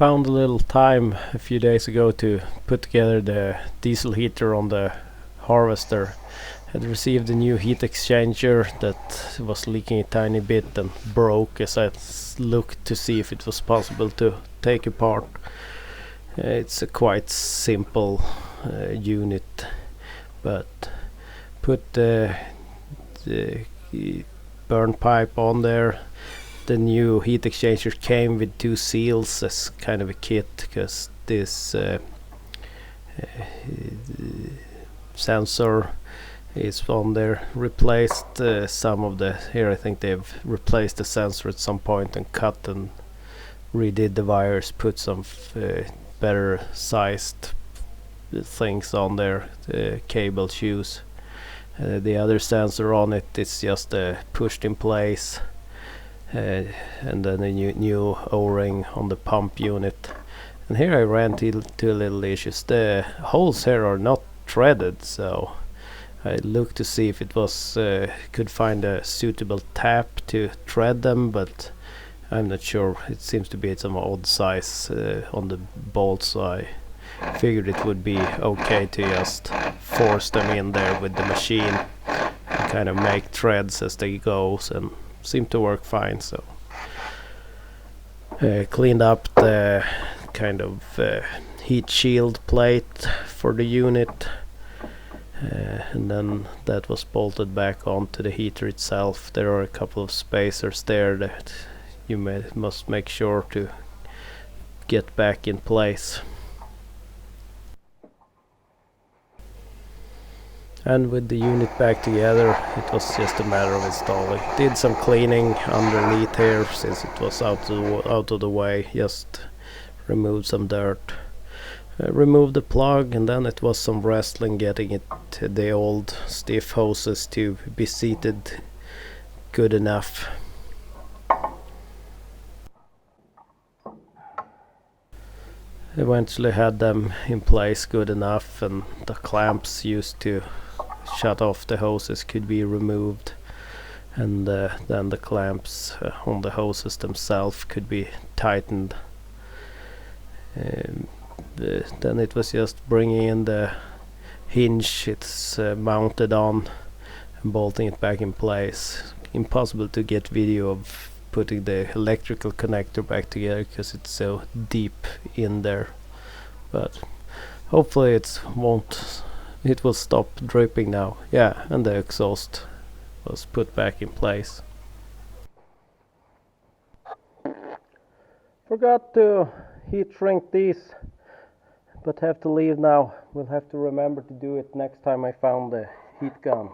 Found a little time a few days ago to put together the diesel heater on the harvester. Had received a new heat exchanger that was leaking a tiny bit and broke as I looked to see if it was possible to take apart. It's a quite simple unit, but put the burn pipe on there. The new heat exchanger came with two seals as kind of a kit, because this sensor is on there. Replaced some of the here. I think they've replaced the sensor at some point and cut and redid the wires, put some better sized things on there, cable shoes. The other sensor on it is just pushed in place, and then a new O-ring on the pump unit. And here I ran to a little issues. The holes here are not threaded, so I looked to see if it was could find a suitable tap to thread them, but I'm not sure. It seems to be some odd size on the bolts, so I figured it would be okay to just force them in there with the machine and kind of make threads as they go, and seem to work fine. So cleaned up the kind of heat shield plate for the unit, and then that was bolted back onto the heater itself. There are a couple of spacers there that you must make sure to get back in place. And with the unit back together, it was just a matter of installing. Did some cleaning underneath here since it was out of the way. Just removed some dirt, removed the plug, and then it was some wrestling getting the old stiff hoses to be seated good enough. Eventually had them in place good enough, and the clamps used to shut off the hoses could be removed, and then the clamps on the hoses themselves could be tightened. Then it was just bringing in the hinge it's mounted on and bolting it back in place. Impossible to get video of putting the electrical connector back together because it's so deep in there, but hopefully it will stop dripping now. Yeah, and the exhaust was put back in place. Forgot to heat shrink these, but have to leave now. We'll have to remember to do it next time I found the heat gun.